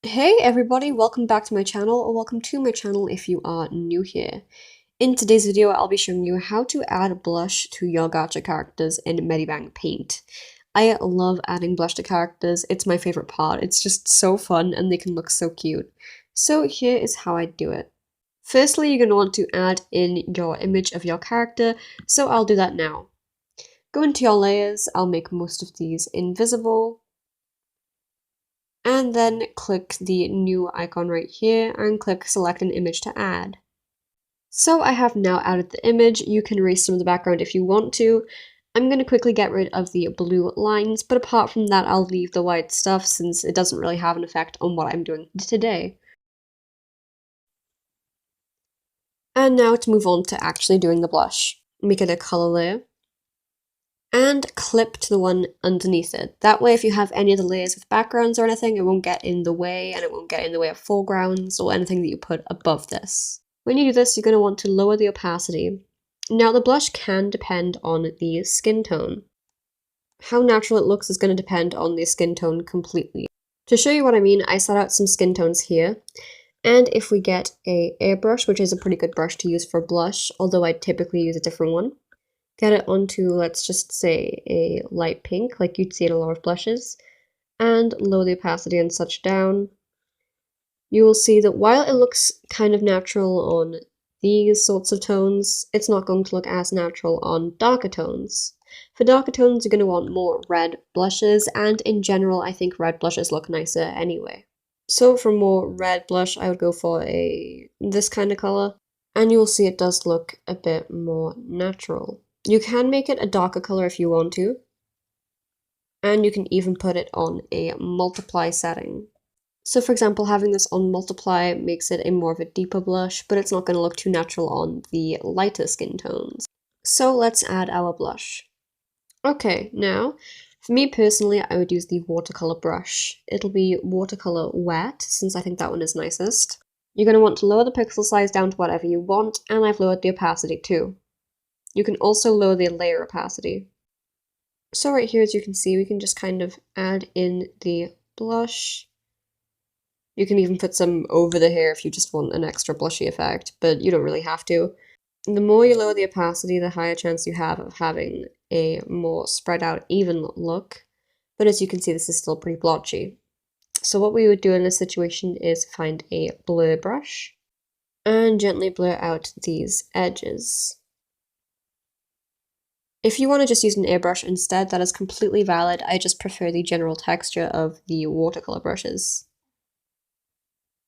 Hey everybody, welcome back to my channel, or welcome to my channel if you are new here. In today's video, I'll be showing you how to add blush to your gacha characters in Medibang Paint. I love adding blush to characters, it's my favorite part, it's just so fun and they can look so cute. So here is how I do it. Firstly, you're going to want to add in your image of your character, so I'll do that now. Go into your layers, I'll make most of these invisible. And then click the new icon right here and click select an image to add. So I have now added the image. You can erase some of the background if you want to. I'm going to quickly get rid of the blue lines, but apart from that I'll leave the white stuff since it doesn't really have an effect on what I'm doing today. And now to move on to actually doing the blush. Make it a color layer. And clip to the one underneath it. That way if you have any of the layers with backgrounds or anything, it won't get in the way and it won't get in the way of foregrounds or anything that you put above this. When you do this, you're going to want to lower the opacity. Now the blush can depend on the skin tone. How natural it looks is going to depend on the skin tone completely. To show you what I mean, I set out some skin tones here. And if we get a airbrush, which is a pretty good brush to use for blush, although I typically use a different one, get it onto, let's just say, a light pink, like you'd see in a lot of blushes, and lower the opacity and such down. You will see that while it looks kind of natural on these sorts of tones, it's not going to look as natural on darker tones. For darker tones, you're going to want more red blushes, and in general, I think red blushes look nicer anyway. So for more red blush, I would go for this kind of color, and you will see it does look a bit more natural. You can make it a darker color if you want to, and you can even put it on a multiply setting. So for example, having this on multiply makes it a more of a deeper blush, but it's not going to look too natural on the lighter skin tones. So let's add our blush. Okay, now, for me personally, I would use the watercolor brush. It'll be watercolor wet, since I think that one is nicest. You're going to want to lower the pixel size down to whatever you want, and I've lowered the opacity too. You can also lower the layer opacity. So right here, as you can see, we can just kind of add in the blush. You can even put some over the hair if you just want an extra blushy effect, but you don't really have to. The more you lower the opacity, the higher chance you have of having a more spread out, even look. But as you can see, this is still pretty blotchy. So what we would do in this situation is find a blur brush and gently blur out these edges. If you want to just use an airbrush instead, that is completely valid. I just prefer the general texture of the watercolor brushes.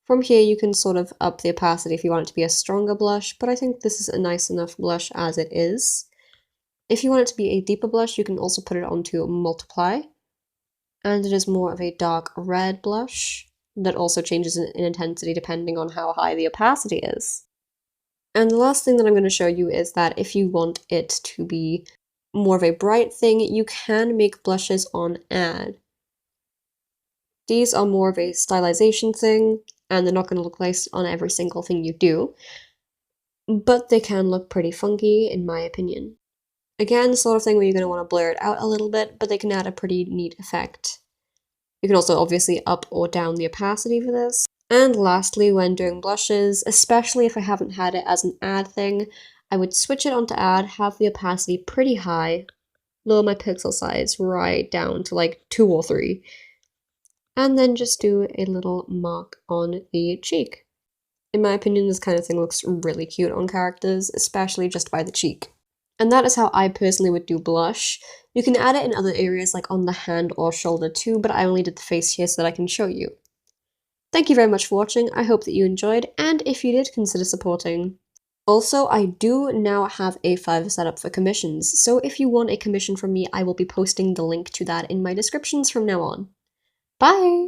From here, you can sort of up the opacity if you want it to be a stronger blush, but I think this is a nice enough blush as it is. If you want it to be a deeper blush, you can also put it onto multiply, and it is more of a dark red blush that also changes in intensity depending on how high the opacity is. And the last thing that I'm going to show you is that if you want it to be more of a bright thing, you can make blushes on add. These are more of a stylization thing, and they're not going to look nice on every single thing you do, but they can look pretty funky in my opinion. Again, the sort of thing where you're going to want to blur it out a little bit, but they can add a pretty neat effect. You can also obviously up or down the opacity for this. And lastly, when doing blushes, especially if I haven't had it as an add thing, I would switch it onto add, have the opacity pretty high, lower my pixel size right down to like 2 or 3, and then just do a little mark on the cheek. In my opinion, this kind of thing looks really cute on characters, especially just by the cheek. And that is how I personally would do blush. You can add it in other areas like on the hand or shoulder too, but I only did the face here so that I can show you. Thank you very much for watching, I hope that you enjoyed, and if you did, consider supporting. Also, I do now have a Fiverr set up for commissions, so if you want a commission from me, I will be posting the link to that in my descriptions from now on. Bye!